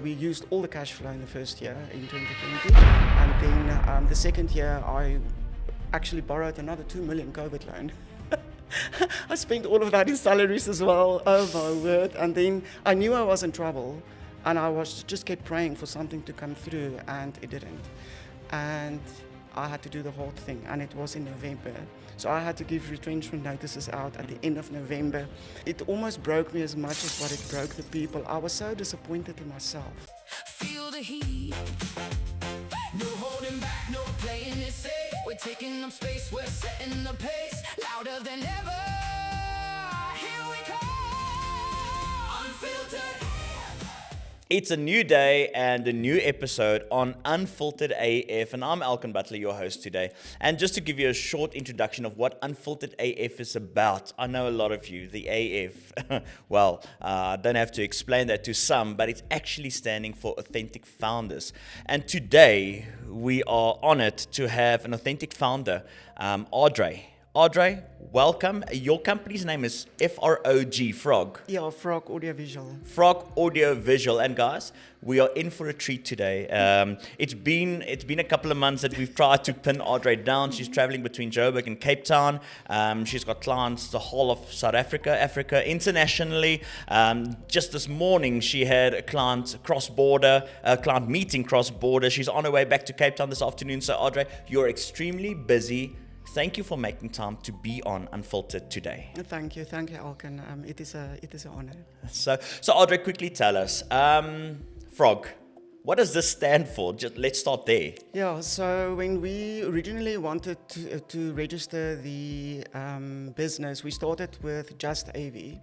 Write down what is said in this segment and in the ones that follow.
we used all the cash flow in the first year in 2020. And then the second year, I actually borrowed another 2 million COVID loan. I spent all of that in salaries as well. Oh my word. And then I knew I was in trouble, and I was just kept praying for something to come through, and it didn't. And I had to do the whole thing, and it was in November. So I had to give retrenchment notices out at the end of November. It almost broke me as much as what it broke the people. I was so disappointed in myself. Feel the heat. No holding back, no playing it safe. We're taking up space, we're setting the pace. Louder than ever. Here we come. Unfiltered. It's a new day and a new episode on Unfiltered AF, and I'm Alkan Butler, your host today. And just to give you a short introduction of what Unfiltered AF is about, I know a lot of you, the AF, well, I don't have to explain that to some, but it's actually standing for Authentic Founders. And today, we are honored to have an authentic founder, Adre. Adre, welcome. Your company's name is FROG, Frog. Yeah, Frog Audiovisual. Frog Audiovisual. And guys, we are in for a treat today. It's been a couple of months that we've tried to pin Adre down. She's traveling between Joburg and Cape Town. She's got clients the whole of South Africa, internationally. Just this morning, she had a client cross-border, a client meeting cross-border. She's on her way back to Cape Town this afternoon. So Adre, you're extremely busy. Thank you for making time to be on Unfiltered today. Thank you, Alkan. It is an honor. So Adre, quickly tell us, Frog, what does this stand for? Just let's start there. Yeah, so when we originally wanted to register the business, we started with just AV.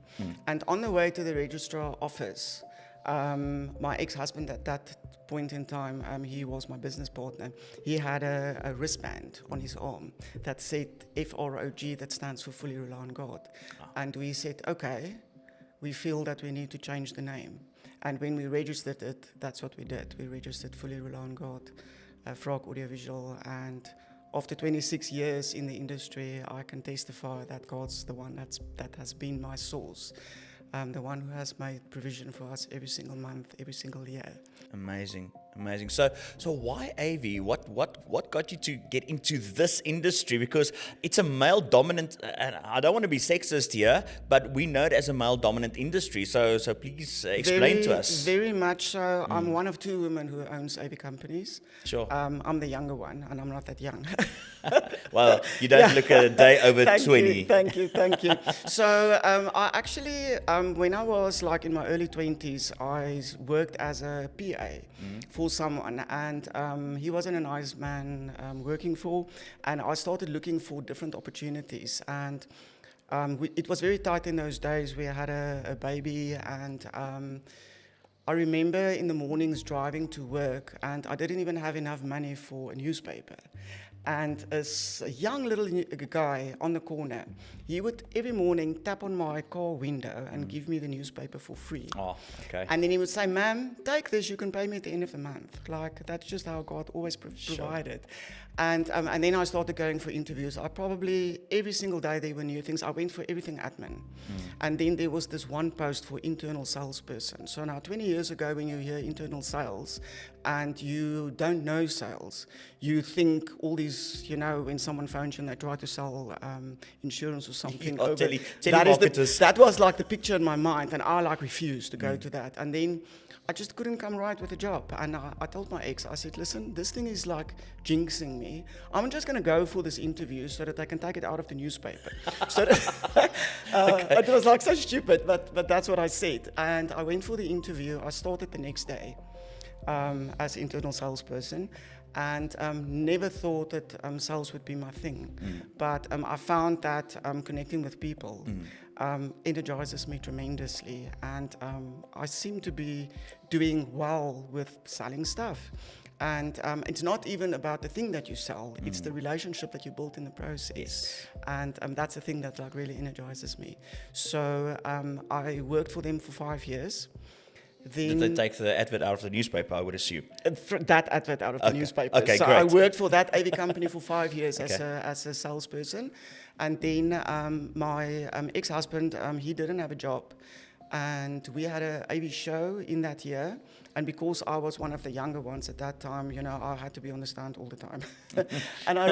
And on the way to the registrar office, my ex-husband at that point in time, he was my business partner. He had a wristband on his arm that said FROG, that stands for Fully Rely on God. And we said, okay, we feel that we need to change the name. And when we registered it, that's what we did. We registered Fully Rely on God, Frog Audiovisual, and after 26 years in the industry, I can testify that God's the one that has been my source. The one who has made provision for us every single month, every single year. Amazing. So why AV? What got you to get into this industry? Because it's a male dominant, and I don't want to be sexist here, but we know it as a male dominant industry. So please explain to us. Very much so. I'm one of two women who owns AV companies. Sure. I'm the younger one, and I'm not that young. Well, you don't look a day over 20. Thank you. So I actually, when I was like in my early 20s, I worked as a PA for someone, and he wasn't a nice man working for, and I started looking for different opportunities, and it was very tight in those days. We had a baby, and I remember in the mornings driving to work, and I didn't even have enough money for a newspaper. And a young little guy on the corner, he would every morning tap on my car window and give me the newspaper for free. Oh, okay. And then he would say, "Ma'am, take this, you can pay me at the end of the month." Like, that's just how God always provided. And then I started going for interviews. I probably, every single day there were new things. I went for everything admin. And then there was this one post for internal salesperson. So now 20 years ago, when you hear internal sales and you don't know sales, you think all these, when someone phones you and they try to sell insurance or something. That was like the picture in my mind, and I refused to go to that. And then I just couldn't come right with a job. And I told my ex, I said, listen, this thing is like jinxing me. I'm just going to go for this interview so that I can take it out of the newspaper. So that, it was like so stupid, but that's what I said. And I went for the interview. I started the next day as internal salesperson. And never thought that sales would be my thing. But I found that connecting with people energizes me tremendously. And I seem to be doing well with selling stuff. And it's not even about the thing that you sell, it's the relationship that you build in the process. Yes. And that's the thing that really energizes me. So I worked for them for 5 years. Did they take the advert out of the newspaper, I would assume? That advert out of the newspaper. Okay, so great. I worked for that AV company for 5 years as a salesperson. And then my ex-husband, he didn't have a job. And we had an AV show in that year. And because I was one of the younger ones at that time, you know, I had to be on the stand all the time. And I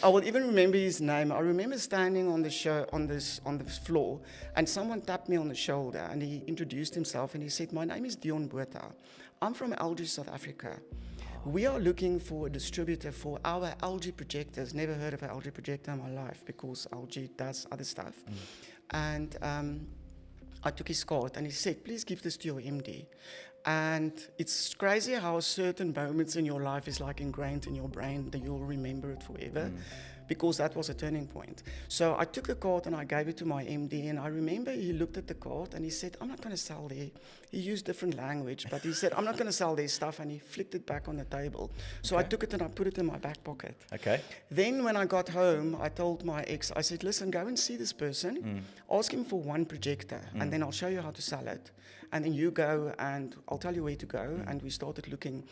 will even remember his name. I remember standing on the floor, and someone tapped me on the shoulder, and he introduced himself, and he said, "My name is Dion Botha. I'm from LG South Africa. We are looking for a distributor for our LG projectors." Never heard of an LG projector in my life because LG does other stuff. And I took his card, and he said, "Please give this to your MD." And it's crazy how certain moments in your life is like ingrained in your brain that you'll remember it forever, because that was a turning point. So I took the card and I gave it to my MD, and I remember he looked at the card and he said, "I'm not going to sell there." He used different language, but he said, "I'm not going to sell their stuff," and he flicked it back on the table. So I took it and I put it in my back pocket. Okay. Then when I got home, I told my ex, I said, "Listen, go and see this person, ask him for one projector, and then I'll show you how to sell it. And then you go and I'll tell you where to go." And we started looking.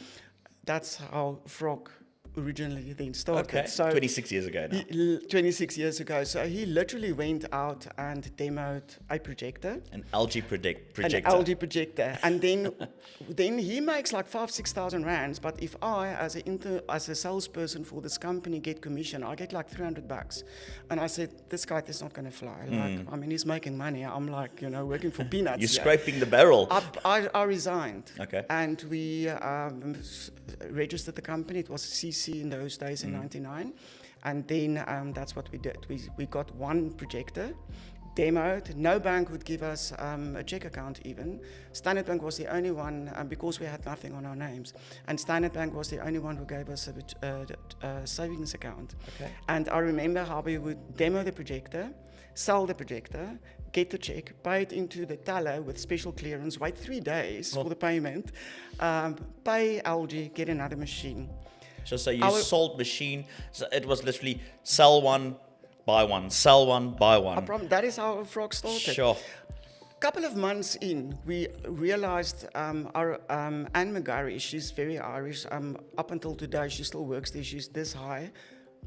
That's how Frog originally then started. Okay. So 26 years ago now. 26 years ago. So he literally went out and demoed a projector. An LG projector. An LG projector. And then he makes like 5,000-6,000 rands. But if I, as a salesperson for this company, get commission, I get like $300. And I said, "This guy is not going to fly." Like, I mean, he's making money. I'm like, you know, working for peanuts. You're scraping the barrel. I resigned. Okay. And we registered the company. It was CC in those days in 99. And then that's what we did. We got one projector, demoed. No bank would give us a check account even. Standard Bank was the only one, because we had nothing on our names. And Standard Bank was the only one who gave us a savings account. Okay. And I remember how we would demo the projector, sell the projector, get the check, pay it into the teller with special clearance, wait 3 days for the payment, pay LG, get another machine. So you sold machine. So it was literally sell one, buy one, sell one, buy one. That is how Frog started. Sure. Couple of months in, we realized our Anne McGarry, she's very Irish. Up until today, she still works there. She's this high.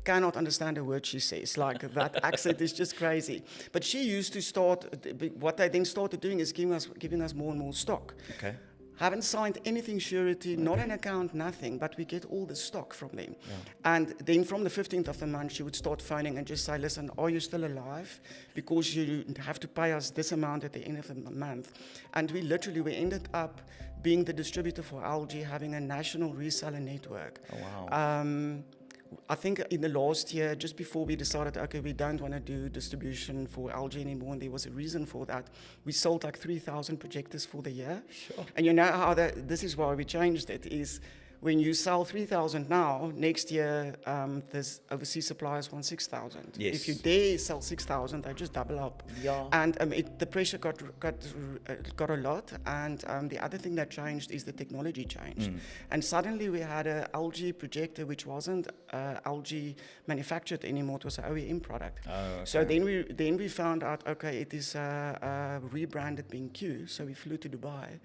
Cannot understand a word she says. Like, that accent is just crazy. But she used to start, what they then started doing is giving us more and more stock. Okay. Haven't signed anything surety, not an account, nothing, but we get all the stock from them. Yeah. And then from the 15th of the month, she would start phoning and just say, "Listen, are you still alive? Because you have to pay us this amount at the end of the month." And we ended up being the distributor for LG, having a national reseller network. Oh, wow. I think in the last year, just before we decided, okay, we don't want to do distribution for LG anymore, and there was a reason for that. We sold like 3,000 projectors for the year. Sure. And you know how this is why we changed it, is when you sell 3,000 now, next year, there's overseas suppliers want 6,000. Yes. If you dare sell 6,000, they just double up. Yeah. And the pressure got a lot. And the other thing that changed is the technology changed. And suddenly we had a LG projector, which wasn't LG manufactured anymore. It was an OEM product. Oh, okay. So then we found out, okay, it is rebranded being Q. So we flew to Dubai.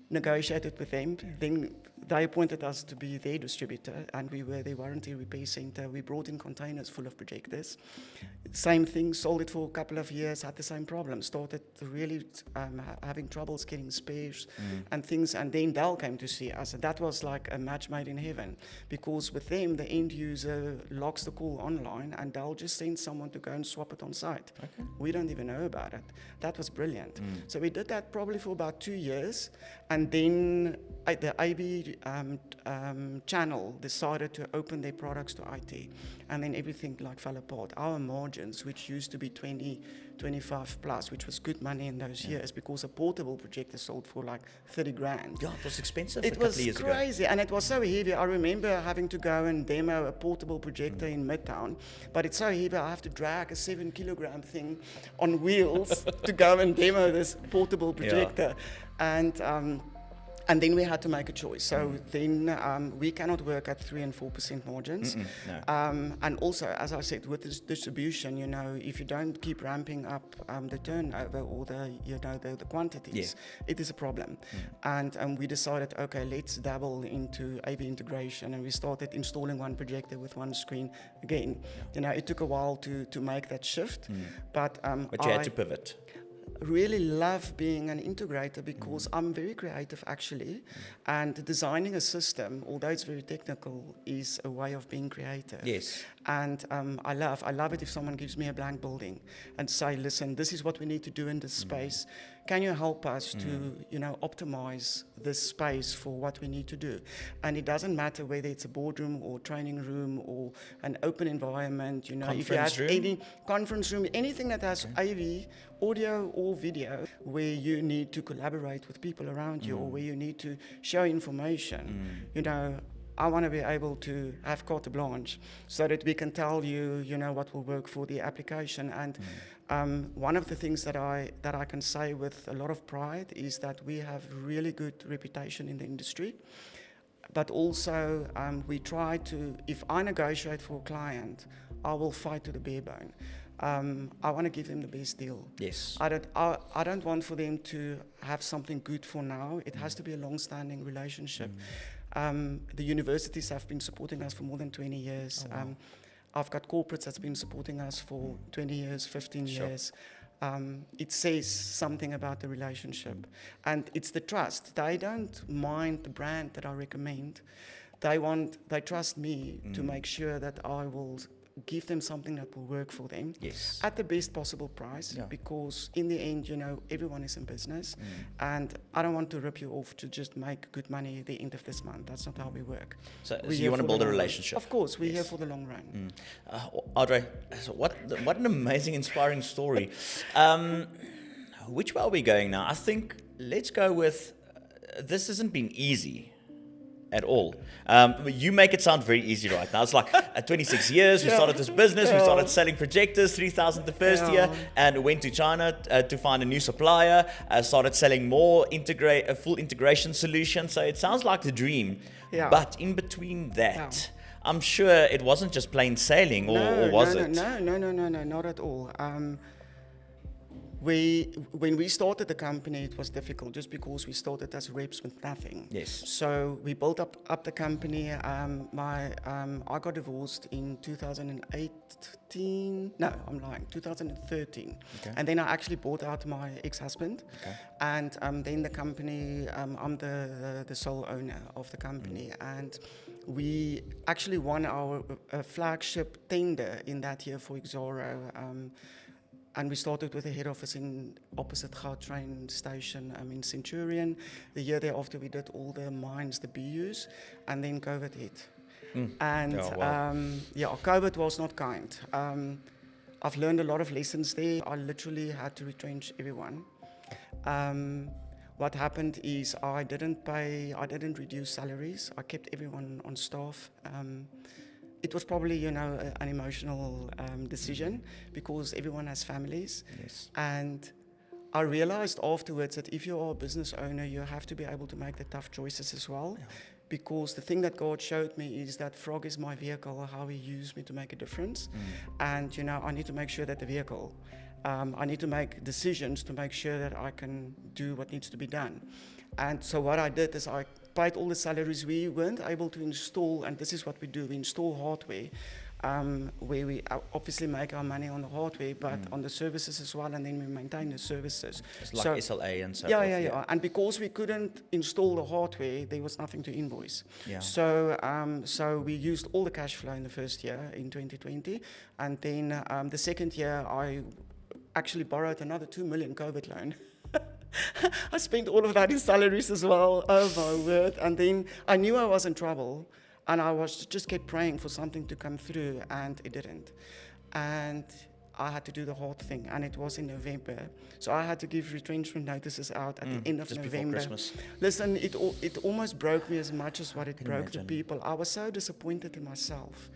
Negotiated with them. Then they appointed us to be their distributor, and we were their warranty repair center. We brought in containers full of projectors. Same thing, sold it for a couple of years, had the same problem. Started really having troubles getting spares and things. And then Dell came to see us, and that was like a match made in heaven, because with them, the end user logs the call online, and Dell just sends someone to go and swap it on site. Okay. We don't even know about it. That was brilliant. So we did that probably for about 2 years. And then the AB channel decided to open their products to IT. And then everything like fell apart. Our margins, which used to be 20, 25 plus, which was good money in those years, because a portable projector sold for like 30 grand. Yeah, it was expensive It a couple of years was crazy, and it was so heavy. I remember having to go and demo a portable projector in Midtown, but it's so heavy I have to drag a 7-kilogram thing on wheels to go and demo this portable projector. And then we had to make a choice. So then we cannot work at 3 and 4% margins. No. And also, as I said, with this distribution, you know, if you don't keep ramping up the turnover or the quantities, it is a problem. And we decided, okay, let's dabble into AV integration, and we started installing one projector with one screen again. You know, it took a while to make that shift, but you had to pivot. really love being an integrator because I'm very creative actually, and designing a system, although it's very technical, is a way of being creative. Yes. And I love it if someone gives me a blank building and say, listen, this is what we need to do in this space. Can you help us to, optimize this space for what we need to do? And it doesn't matter whether it's a boardroom or training room or an open environment, if you have any conference room, anything that has AV, audio or video, where you need to collaborate with people around you or where you need to show information, I want to be able to have carte blanche so that we can tell you, what will work for the application. And one of the things that I can say with a lot of pride is that we have really good reputation in the industry. But also, we try to, if I negotiate for a client, I will fight to the bare bone. I want to give them the best deal. Yes. I don't want for them to have something good for now. It has to be a long-standing relationship. The universities have been supporting us for more than 20 years. Oh, wow. I've got corporates that's been supporting us for 20 years, 15 years. It says something about the relationship. And it's the trust. They don't mind the brand that I recommend. They trust me to make sure that I will give them something that will work for them at the best possible price, because in the end, everyone is in business, and I don't want to rip you off to just make good money at the end of this month. That's not how we work. So you want to build a relationship? Of course, we're here for the long run. Adre, so what an amazing, inspiring story. Which way are we going now? I think let's go with, this hasn't been easy at all. You make it sound very easy right now. It's like 26 years, we started this business, we started selling projectors, 3,000 the first year, and went to China to find a new supplier, started selling more, a full integration solution. So it sounds like the dream. Yeah. But in between that, I'm sure it wasn't just plain sailing, or was it? No, not at all. When we started the company, it was difficult just because we started as reps with nothing. Yes. So we built up the company. I got divorced in 2018. No, I'm lying. 2013. Okay. And then I actually bought out my ex-husband. Okay. And then the company, I'm the sole owner of the company. And we actually won our flagship tender in that year for Exaro. And we started with a head office in opposite Gautrain station in Centurion. The year thereafter, we did all the mines, the BUs, and then COVID hit. And COVID was not kind. I've learned a lot of lessons there. I literally had to retrench everyone. What happened is I didn't reduce salaries. I kept everyone on staff. It was probably, an emotional decision because everyone has families. Yes. And I realized afterwards that if you are a business owner, you have to be able to make the tough choices as well. Yeah. Because the thing that God showed me is that Frog is my vehicle, how He used me to make a difference. And, I need to make sure that the vehicle, I need to make decisions to make sure that I can do what needs to be done. And so what I did is I paid all the salaries. We weren't able to install, and this is what we do, we install hardware, where we obviously make our money on the hardware, but on the services as well, and then we maintain the services. It's like SLA and so forth. Yeah. And because we couldn't install the hardware, there was nothing to invoice. Yeah. So we used all the cash flow in the first year, in 2020, and then the second year I actually borrowed another 2 million COVID loan. I spent all of that in salaries as well. Oh my word. And then I knew I was in trouble, and I just kept praying for something to come through, and it didn't. And I had to do the hard thing, and it was in November. So I had to give retrenchment notices out at the end of November. Before Christmas. Listen, it almost broke me as much as what it broke the people. I was so disappointed in myself,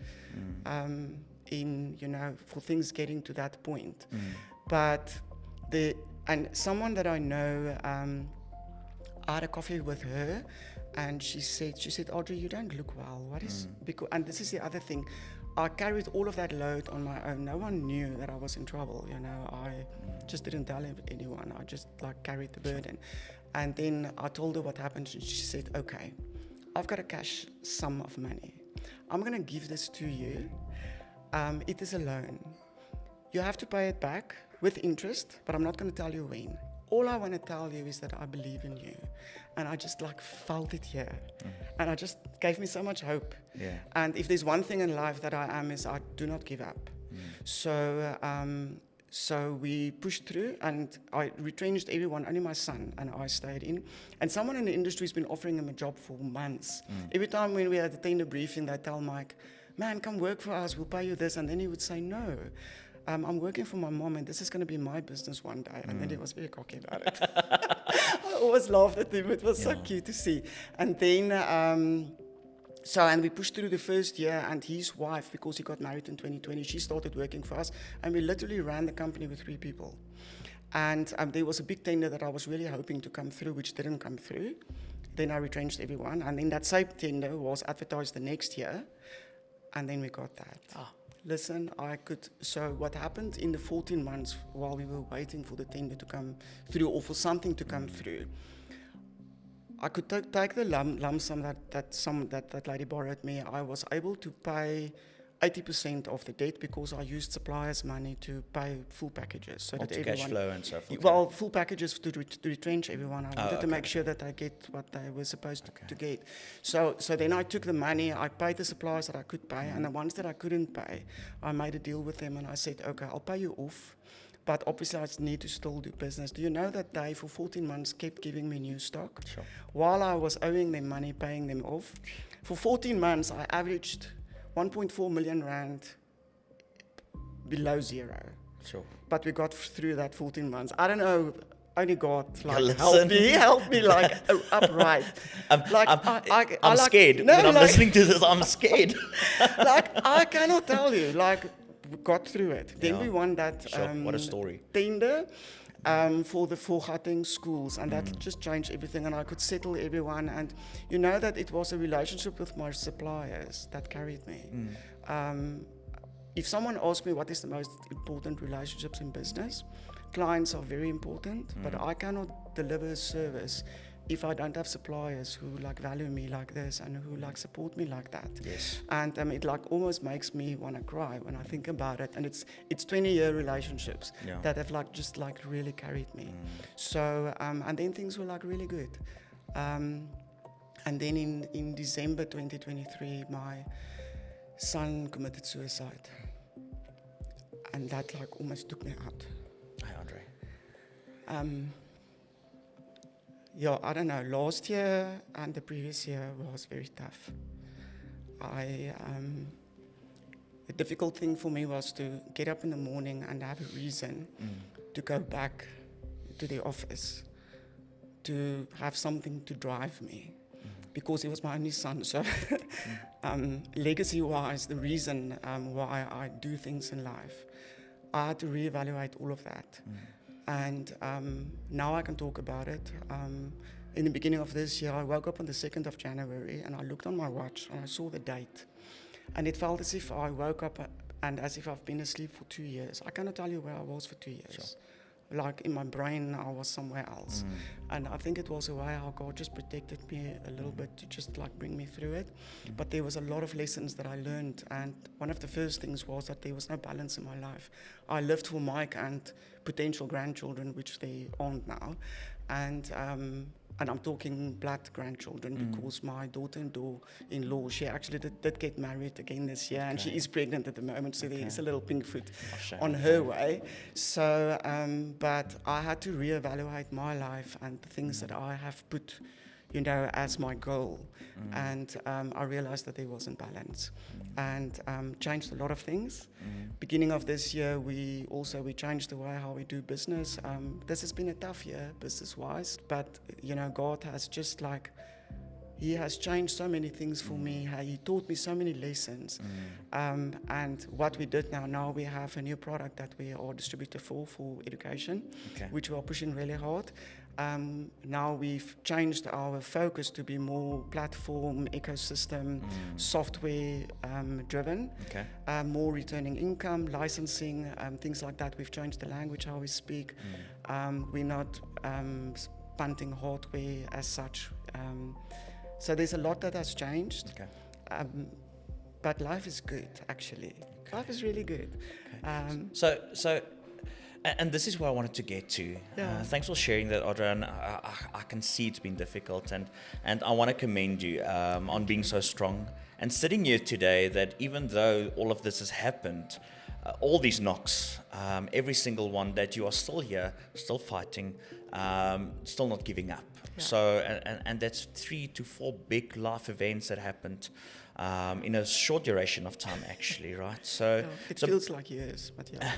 for things getting to that point. But and someone that I know, I had a coffee with her, and she said, Adre, you don't look well. What is, because, and this is the other thing, I carried all of that load on my own. No one knew that I was in trouble, I just didn't tell anyone. I just carried the burden. And then I told her what happened, and she said, okay, I've got a cash sum of money. I'm gonna give this to you. It is a loan. you have to pay it back with interest, but I'm not going to tell you when. All I want to tell you is that I believe in you. And I just like felt it here. And I just gave me so much hope. Yeah. And if there's one thing in life that I am, is I do not give up. So we pushed through, and I retrenched everyone, only my son and I stayed in. And someone in the industry has been offering him a job for months. Every time when we had a tender briefing, they tell Mike, man, come work for us, we'll pay you this. And then he would say, no, I'm working for my mom, and this is going to be my business one day. And then he was very cocky about it. I always laughed at him. It was so cute to see. And then... and we pushed through the first year, and his wife, because he got married in 2020, she started working for us, and we literally ran the company with 3 people. And there was a big tender that I was really hoping to come through, which didn't come through. Then I retrenched everyone, and then that same tender was advertised the next year, and then we got that. Listen, so what happened in the 14 months while we were waiting for the tender to come through, or for something to come through, I could take the lump sum that lady borrowed me. I was able to pay 80% of the debt because I used suppliers' money to pay full packages. So that everyone, cash flow and so forth. Well, full packages to retrench everyone. I wanted to make sure that I get what they were supposed to get. So then I took the money, I paid the suppliers that I could pay, and the ones that I couldn't pay, I made a deal with them, and I said, okay, I'll pay you off. But obviously, I need to still do business. Do you know that they, for 14 months, kept giving me new stock? Sure. While I was owing them money, paying them off. For 14 months, I averaged 1.4 million rand below zero. Sure. But we got through that 14 months. I don't know, only God helped me like upright. I'm scared. No, when I'm listening to this, I'm scared. I cannot tell you, we got through it. Then we won that what a story. Tender for the Gauteng schools, and that just changed everything, and I could settle everyone. And you know that it was a relationship with my suppliers that carried me. If someone asks me what is the most important relationships in business, clients are very important, but I cannot deliver a service if I don't have suppliers who value me like this and who support me like that. Yes. And it almost makes me want to cry when I think about it. And it's 20-year relationships that have just really carried me. So and then things were really good. And then in December 2023, my son committed suicide, and that almost took me out. Hi, Adre. I don't know, last year and the previous year was very tough. The difficult thing for me was to get up in the morning and have a reason to go back to the office, to have something to drive me, because he was my only son. So legacy-wise, the reason why I do things in life, I had to reevaluate all of that. And now I can talk about it. In the beginning of this year, I woke up on the 2nd of January, and I looked on my watch and I saw the date. And it felt as if I woke up and as if I've been asleep for 2 years. I cannot tell you where I was for 2 years. Sure. In my brain, I was somewhere else. And I think it was a way how God just protected me a little bit to just bring me through it. But there was a lot of lessons that I learned. And one of the first things was that there was no balance in my life. I lived for Mike and potential grandchildren, which they aren't now. And I'm talking blood grandchildren, because my daughter-in-law, she actually did get married again this year, and she is pregnant at the moment, so there is a little pink foot on her way. So, but I had to reevaluate my life and the things that I have put, as my goal. And I realized that there wasn't balance, and changed a lot of things. Beginning of this year, we changed the way how we do business. This has been a tough year business-wise, but God has just He has changed so many things for me. He taught me so many lessons. And what we did now we have a new product that we are distributor for education, which we are pushing really hard. Now we've changed our focus to be more platform, ecosystem, software driven, more returning income, licensing, things like that. We've changed the language, how we speak. We're not punting hardware as such. So there's a lot that has changed. but life is good, actually. Life is really good. And this is where I wanted to get to. Yeah. Thanks for sharing that, Adre. And I can see it's been difficult, and I want to commend you on being so strong and sitting here today. That even though all of this has happened, all these knocks, every single one, that you are still here, still fighting, still not giving up. Yeah. So, and that's 3 to 4 big life events that happened in a short duration of time, actually, right? So, It feels like years, but yeah.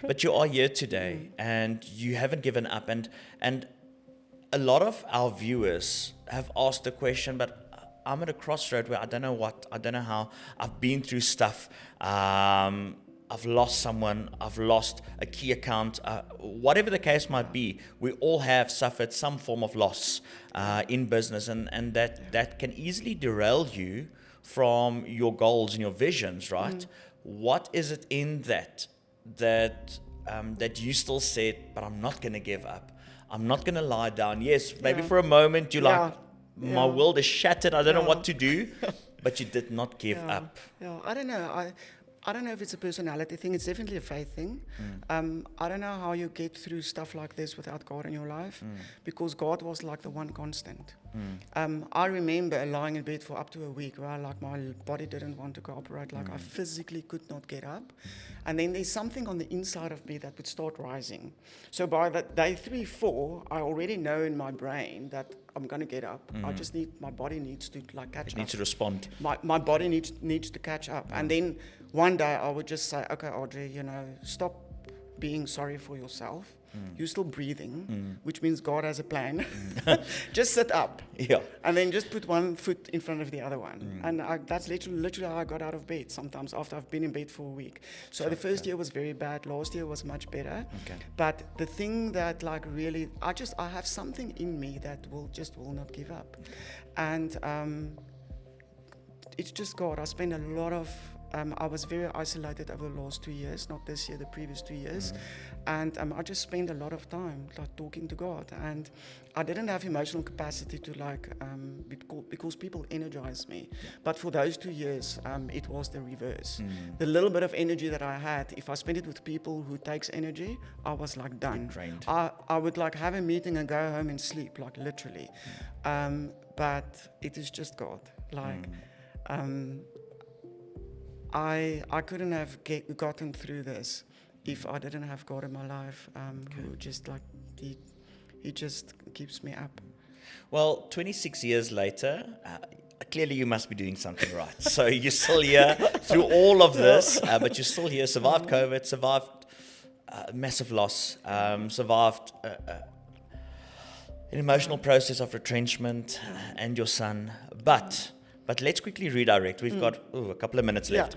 but you are here today, and you haven't given up. And a lot of our viewers have asked the question, but I'm at a crossroad where I don't know how. I've been through stuff. I've lost someone. I've lost a key account. Whatever the case might be, we all have suffered some form of loss in business, and that can easily derail you from your goals and your visions, right? What is it in that you still said, but I'm not going to give up. I'm not going to lie down. Yes, maybe for a moment you're like, my world is shattered. I don't know what to do, but you did not give up. Yeah, I don't know. I don't know if it's a personality thing. It's definitely a faith thing. I don't know how you get through stuff like this without God in your life, because God was like the one constant. I remember lying in bed for up to a week where like my body didn't want to cooperate. Like I physically could not get up. And then there's something on the inside of me that would start rising. So by that day 3, 4, I already know in my brain that I'm going to get up. I just my body needs to like catch up. It needs to respond. My body needs to catch up. And then one day I would just say, okay, Adre, stop being sorry for yourself. You're still breathing, which means God has a plan. Just sit up. Yeah. And then just put one foot in front of the other one. And that's literally how I got out of bed sometimes after I've been in bed for a week. So the first year was very bad. Last year was much better. Okay. But the thing that like really, I have something in me that will not give up. And it's just God. I spend a lot of I was very isolated over the last 2 years, not this year, the previous 2 years. And I just spent a lot of time like talking to God. And I didn't have emotional capacity to because people energize me. But for those 2 years, it was the reverse. The little bit of energy that I had, if I spent it with people who takes energy, I was like done. Drained. I would like have a meeting and go home and sleep, like literally. But it is just God. Like, I couldn't have gotten through this if I didn't have God in my life, who just like, he just keeps me up. Well, 26 years later, clearly you must be doing something right. So you're still here through all of this, but you're still here, survived COVID, survived massive loss, survived an emotional process of retrenchment and your son. But let's quickly redirect. We've got a couple of minutes left.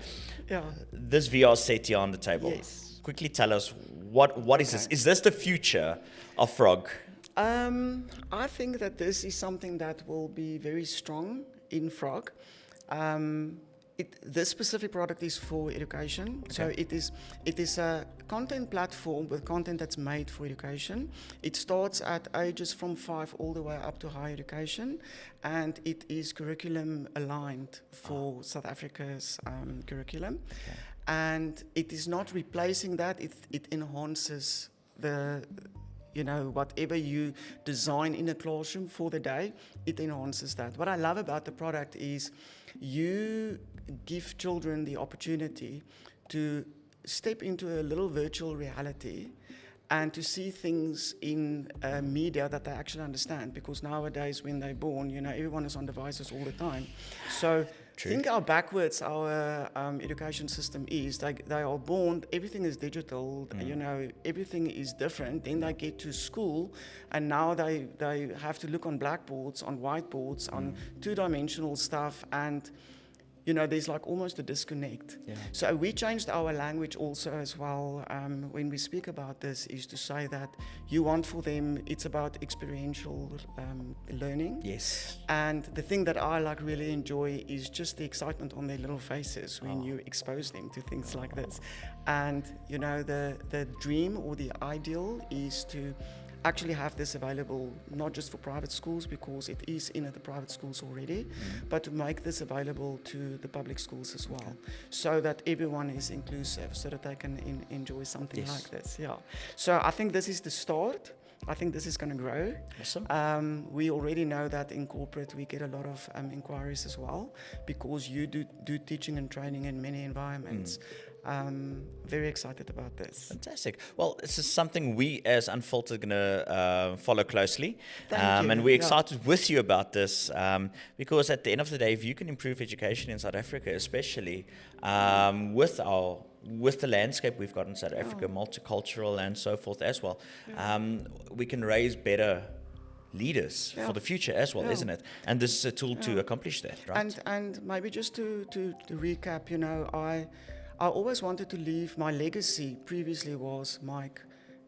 Yeah. This VR set here on the table. Yes. Quickly tell us, what is this? Is this the future of Frog? I think that this is something that will be very strong in Frog. This specific product is for education. Okay. So it is a content platform with content that's made for education. It starts at ages from 5 all the way up to higher education, and it is curriculum aligned for South Africa's curriculum. Okay. And it is not replacing that, it enhances the whatever you design in a classroom for the day, it enhances that. What I love about the product is you give children the opportunity to step into a little virtual reality and to see things in media that they actually understand. Because nowadays, when they're born, everyone is on devices all the time. So think how backwards our education system is. They are born, everything is digital, everything is different. Then they get to school, and now they have to look on blackboards, on whiteboards, on two-dimensional stuff, and there's like almost a disconnect. Yeah. So we changed our language also as well when we speak about this, is to say that you want for them, it's about experiential learning. Yes. And the thing that I like really enjoy is just the excitement on their little faces when you expose them to things like this. And the dream or the ideal is to actually have this available not just for private schools, because it is in the private schools already, but to make this available to the public schools as well, so that everyone is inclusive, so that they can enjoy something like this. Yeah. So I think this is the start. I think this is going to grow. Awesome. We already know that in corporate we get a lot of inquiries as well, because you do teaching and training in many environments. Very excited about this. Fantastic. Well, this is something we as Unfiltered are going to follow closely. Thank you. And we're excited with you about this because at the end of the day, if you can improve education in South Africa, especially with the landscape we've got in South Africa, multicultural and so forth as well, we can raise better leaders for the future as well, isn't it? And this is a tool to accomplish that, right? And maybe just to recap, you know, I always wanted to leave my legacy. Previously was my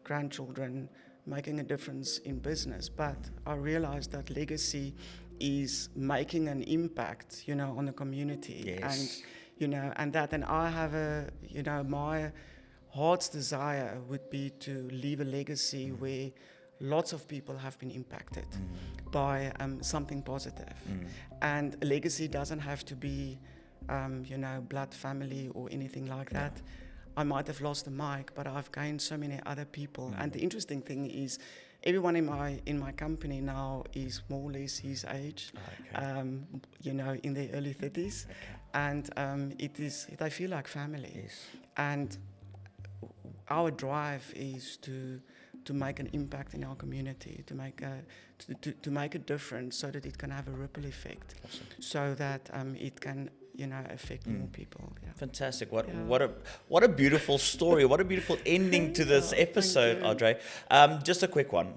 grandchildren making a difference in business, but I realized that legacy is making an impact, you know, on the community. Yes. And you know, and I have my heart's desire would be to leave a legacy where lots of people have been impacted by something positive. And a legacy doesn't have to be, blood family or anything like that. I might have lost a mic, but I've gained so many other people. And the interesting thing is, everyone in my company now is more or less his age, in their early 30s, and they feel like family. Yes. And our drive is to make an impact in our community, to make a difference, so that it can have a ripple effect, so that it can affect more people. Yeah. Fantastic! What a beautiful story! What a beautiful ending to this episode, Adre. Just a quick one,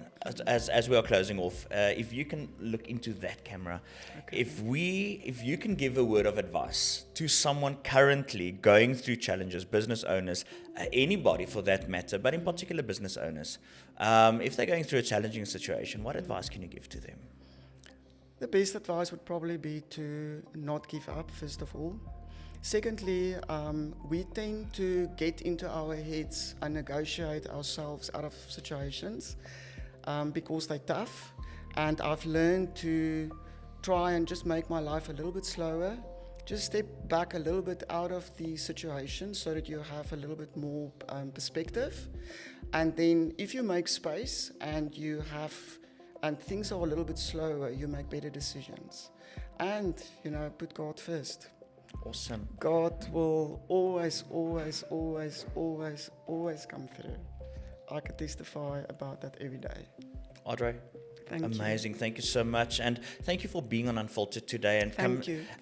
as we are closing off. If you can look into that camera, if you can give a word of advice to someone currently going through challenges, business owners, anybody for that matter, but in particular business owners, if they're going through a challenging situation, what advice can you give to them? The best advice would probably be to not give up, first of all. Secondly, we tend to get into our heads and negotiate ourselves out of situations because they're tough. And I've learned to try and just make my life a little bit slower, just step back a little bit out of the situation so that you have a little bit more perspective. And then if you make space and things are a little bit slower, you make better decisions. And, put God first. Awesome. God will always, always, always, always, always come through. I can testify about that every day. Adre, amazing. You. Thank you so much. And thank you for being on Unfiltered today and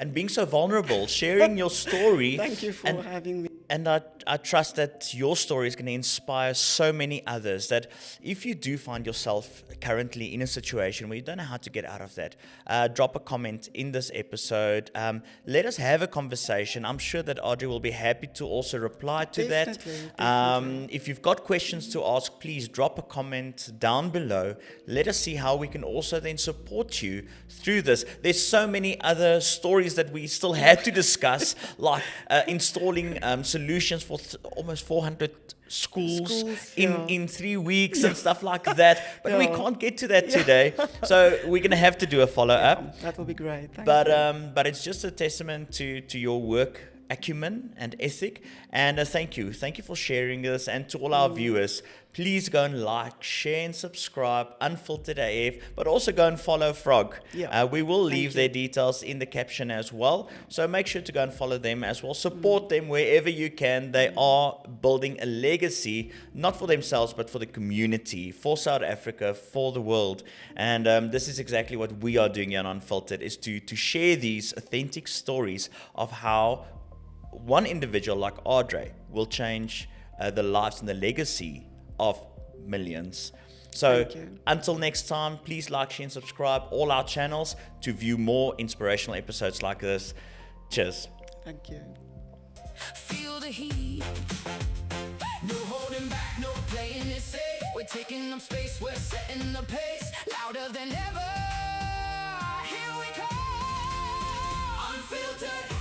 and being so vulnerable, sharing your story. Thank you for having me. And I trust that your story is going to inspire so many others, that if you do find yourself currently in a situation where you don't know how to get out of that, drop a comment in this episode. Let us have a conversation. I'm sure that Adre will be happy to also reply to Definitely. If you've got questions to ask, please drop a comment down below. Let us see how we can also then support you through this. There's so many other stories that we still had to discuss, like installing solutions for almost 400 schools in 3 weeks and stuff like that. But we can't get to that today. So we're going to have to do a follow-up. That will be great. But it's just a testament to your work acumen and ethic. And thank you for sharing this. And to all our viewers, please go and like, share and subscribe Unfiltered AF, but also go and follow Frog. We will leave their details in the caption as well, so make sure to go and follow them as well. Support them wherever you can. They are building a legacy, not for themselves but for the community, for South Africa, for the world. And this is exactly what we are doing here on Unfiltered, is to share these authentic stories of how one individual like Adre will change the lives and the legacy of millions. So until next time, please like, share and subscribe all our channels to view more inspirational episodes like this. Cheers. Thank you. Feel the heat. No holding back, no playing it safe. We're taking up space, we're setting the pace. Louder than ever. Here we come. Unfiltered.